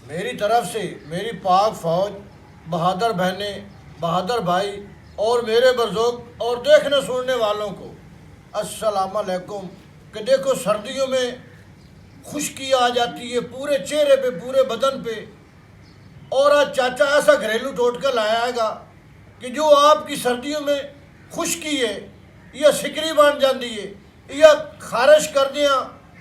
मेरी तरफ से मेरी पाक फ़ौज, बहादुर बहनें, बहादुर भाई और मेरे बुजुर्ग और देखने सुनने वालों को अस्सलाम वालेकुम। कि देखो सर्दियों में खुश्की आ जाती है पूरे चेहरे पे, पूरे बदन पे। और आज चाचा ऐसा घरेलू टोटका लायागा कि जो आपकी सर्दियों में खुश्की है या सिकरी बन जाती है या खारिश कर दिया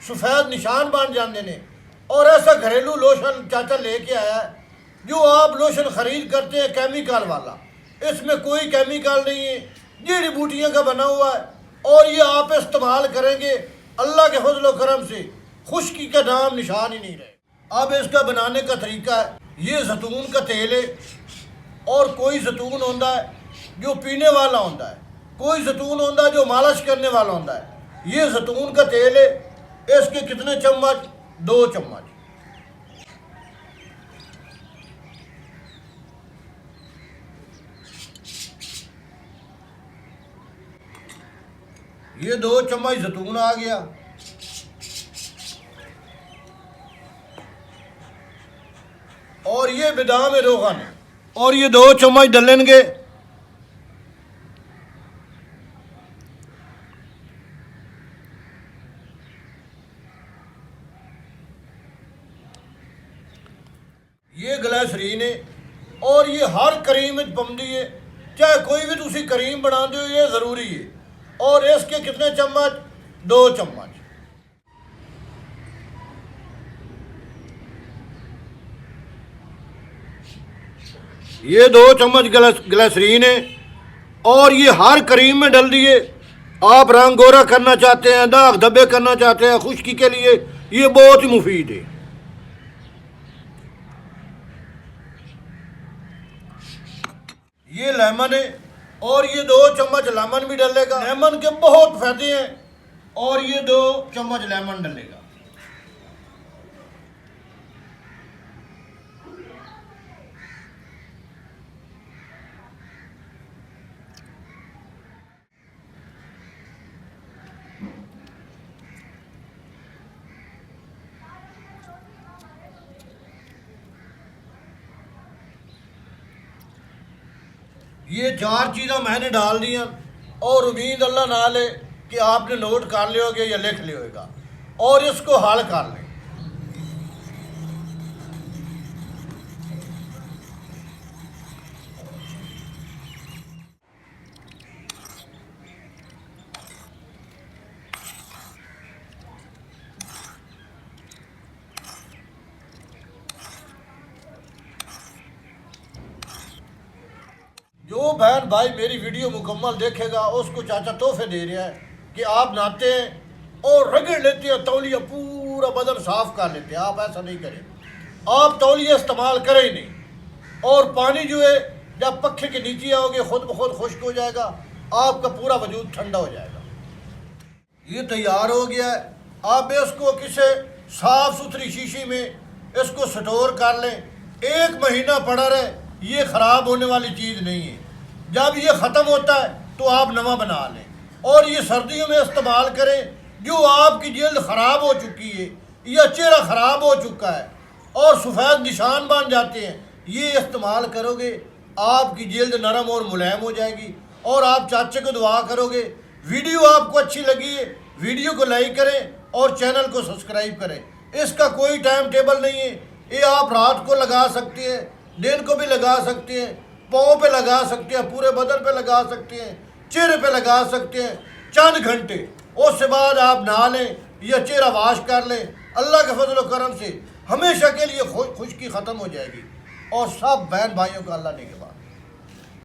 सफ़ेद निशान बन जाते हैं। और ऐसा घरेलू लोशन चाचा लेके आया है जो आप लोशन ख़रीद करते हैं केमिकल वाला। इसमें कोई केमिकल नहीं है, जड़ी बूटियों का बना हुआ है। और ये आप इस्तेमाल करेंगे, अल्लाह के फजल करम से खुश्की का नाम निशान ही नहीं रहे। अब इसका बनाने का तरीका है, ये जैतून का तेल है। और कोई जैतून होता है जो पीने वाला होता है, कोई जैतून होता है जो मालिश करने वाला होता है। ये जैतून का तेल है। इसके कितने चम्मच? 2 चम्मच। ये 2 चम्मच जैतून आ गया। और ये बादाम रोगन है और ये 2 चम्मच डालेंगे। ये ग्लिसरीन है और ये हर करीम में पमदी है, चाहे कोई भी तुसी करीम बना दो, ये ज़रूरी है। और इसके कितने चम्मच? 2 चम्मच। ये 2 चम्मच ग्लिसरीन है और ये हर करीम में डाल दिए। आप रंग गोरा करना चाहते हैं, दाग धब्बे करना चाहते हैं, खुश्की के लिए ये बहुत ही मुफीद है। ये लेमन है और ये 2 चम्मच लेमन भी डालेगा। लेमन के बहुत फायदे हैं और ये 2 चम्मच लेमन डालेगा। ये 4 चीज़ें मैंने डाल दी हैं और उम्मीद अल्लाह ना ले कि आपने नोट कर लियोगे या लिख लियोगा और इसको हल कर लें। जो बहन भाई मेरी वीडियो मुकम्मल देखेगा उसको चाचा तोहफे दे रहा है कि आप नहाते हैं और रगड़ लेते हैं तौलिया, पूरा बदन साफ कर लेते हैं। आप ऐसा नहीं करें, आप तौलिया इस्तेमाल करें ही नहीं। और पानी जो है जब पक्खे के नीचे आओगे खुद ब खुद खुश्क हो जाएगा, आपका पूरा वजूद ठंडा हो जाएगा। ये तैयार हो गया है। आप इसको किसी साफ़ सुथरी शीशी में इसको स्टोर कर लें, 1 महीना पड़ा रहे। ये ख़राब होने वाली चीज़ नहीं है। जब ये ख़त्म होता है तो आप नवा बना लें और ये सर्दियों में इस्तेमाल करें। जो आपकी जल्द ख़राब हो चुकी है या चेहरा ख़राब हो चुका है और सफ़ेद निशान बन जाते हैं, ये इस्तेमाल करोगे आपकी जल्द नरम और मुलायम हो जाएगी। और आप चाचे को दुआ करोगे। वीडियो आपको अच्छी लगी है, वीडियो को लाइक करें और चैनल को सब्सक्राइब करें। इसका कोई टाइम टेबल नहीं है। ये आप रात को लगा सकते हैं, दिन को भी लगा सकते हैं, पाँव पे लगा सकते हैं, पूरे बदन पे लगा सकते हैं, चेहरे पे लगा सकते हैं चंद घंटे। उसके बाद आप नहा लें या चेहरा वाश कर लें। अल्लाह के फजल करम से हमेशा के लिए खुश्की ख़त्म हो जाएगी और सब बहन भाइयों का अल्लाह ने के बाद।